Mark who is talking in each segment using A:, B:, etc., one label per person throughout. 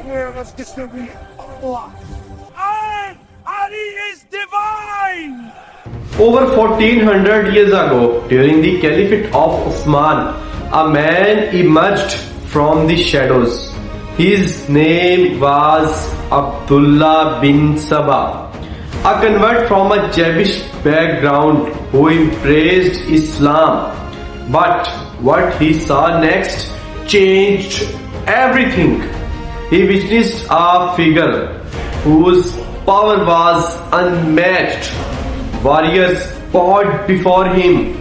A: And Ali is divine!
B: Over 1400 years ago, during the Caliphate of Osman, a man emerged from the shadows. His name was Abdullah bin Saba, a convert from a Jewish background who embraced Islam. But what he saw next changed everything. He witnessed a figure whose power was unmatched. Warriors fought before him,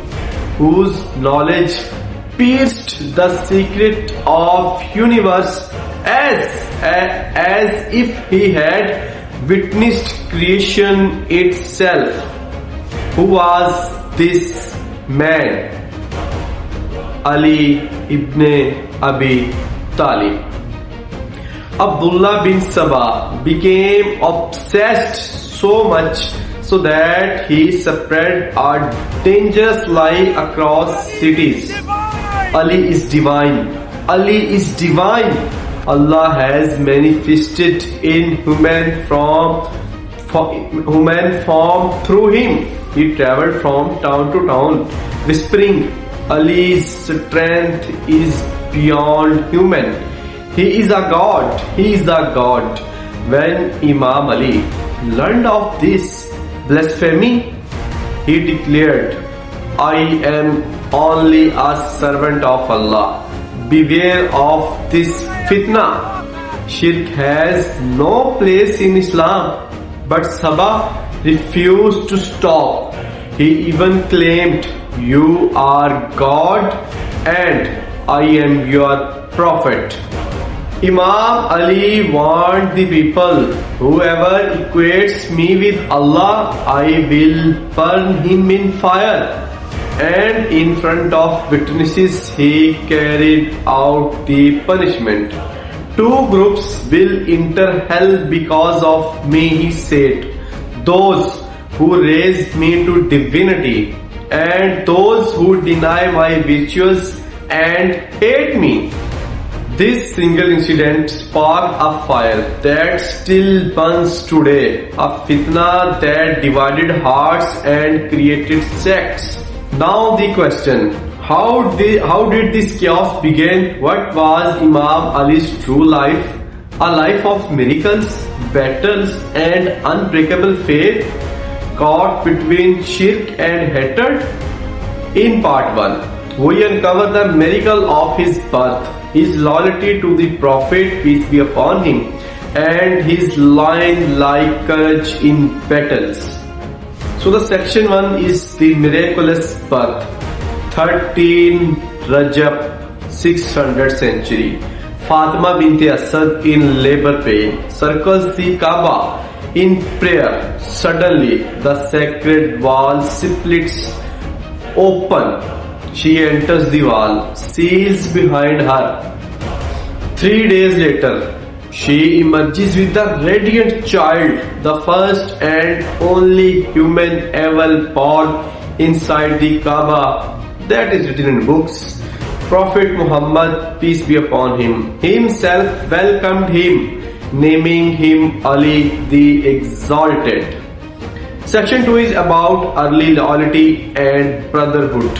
B: whose knowledge pierced the secret of universe as if he had witnessed creation itself. Who was this man? Ali ibn Abi Talib. Abdullah bin Saba became obsessed so much so that he spread a dangerous lie across cities. Ali is divine. Ali is divine. Allah has manifested in human form through him. He traveled from town to town, whispering, Ali's strength is beyond human. He is a god. He is a god. When Imam Ali learned of this blasphemy, he declared, I am only a servant of Allah. Beware of this fitna. Shirk has no place in Islam. But Saba refused to stop. He even claimed, you are God and I am your prophet. Imam Ali warned the people, whoever equates me with Allah, I will burn him in fire. And in front of witnesses, he carried out the punishment. Two groups will enter hell because of me, he said. Those who raised me to divinity and those who deny my virtues and hate me. This single incident sparked a fire that still burns today, a fitna that divided hearts and created sects. Now the question, how did this chaos begin? What was Imam Ali's true life? A life of miracles, battles and unbreakable faith, caught between shirk and hatred? In part 1, we uncover the miracle of his birth, his loyalty to the Prophet, peace be upon him, and his lion-like courage in battles. So the section 1 is the miraculous birth. 13 Rajab 600 century. Fatima bint Asad in labor pain circles the Kaaba in prayer. Suddenly the sacred wall splits open. She enters the wall, seals behind her. 3 days later, she emerges with the radiant child, the first and only human ever born inside the Kaaba. That is written in books. Prophet Muhammad, peace be upon him, himself welcomed him, naming him Ali the Exalted. Section 2 is about early loyalty and brotherhood.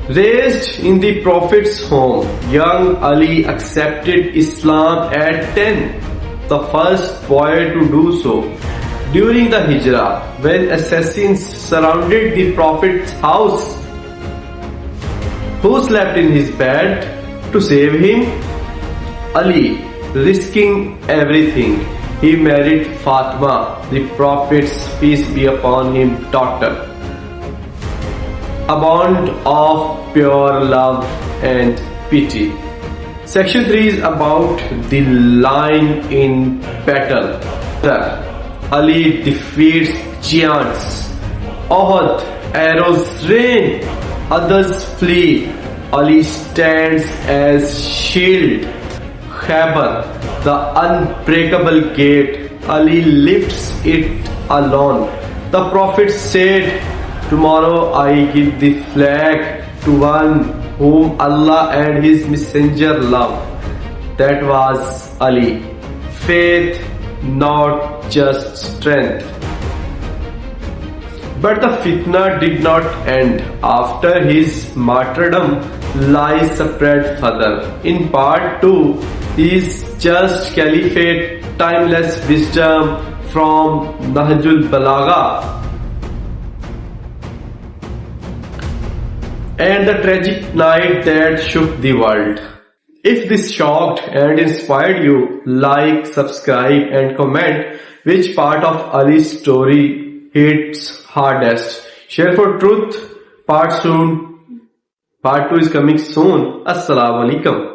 B: Raised in the Prophet's home, young Ali accepted Islam at 10, the first boy to do so. During the Hijrah, when assassins surrounded the Prophet's house, who slept in his bed to save him? Ali, risking everything, he married Fatima, the Prophet's peace be upon him daughter. A bond of pure love and pity. Section 3 is about the lion in battle. Ali defeats giants. Uhud, arrows rain, others flee. Ali stands as shield. Khaybar, the unbreakable gate. Ali lifts it alone. The Prophet said, tomorrow I give the flag to one whom Allah and His Messenger love. That was Ali. faith, not just strength. But the fitna did not end. After his martyrdom, lies spread further. In part 2 is just Caliphate, timeless wisdom from Nahjul Balagha, and the tragic night that shook the world. If this shocked and inspired you, like, subscribe and comment which part of Ali's story hits hardest. Share for truth. Part 2 is coming soon. Assalamu alaikum.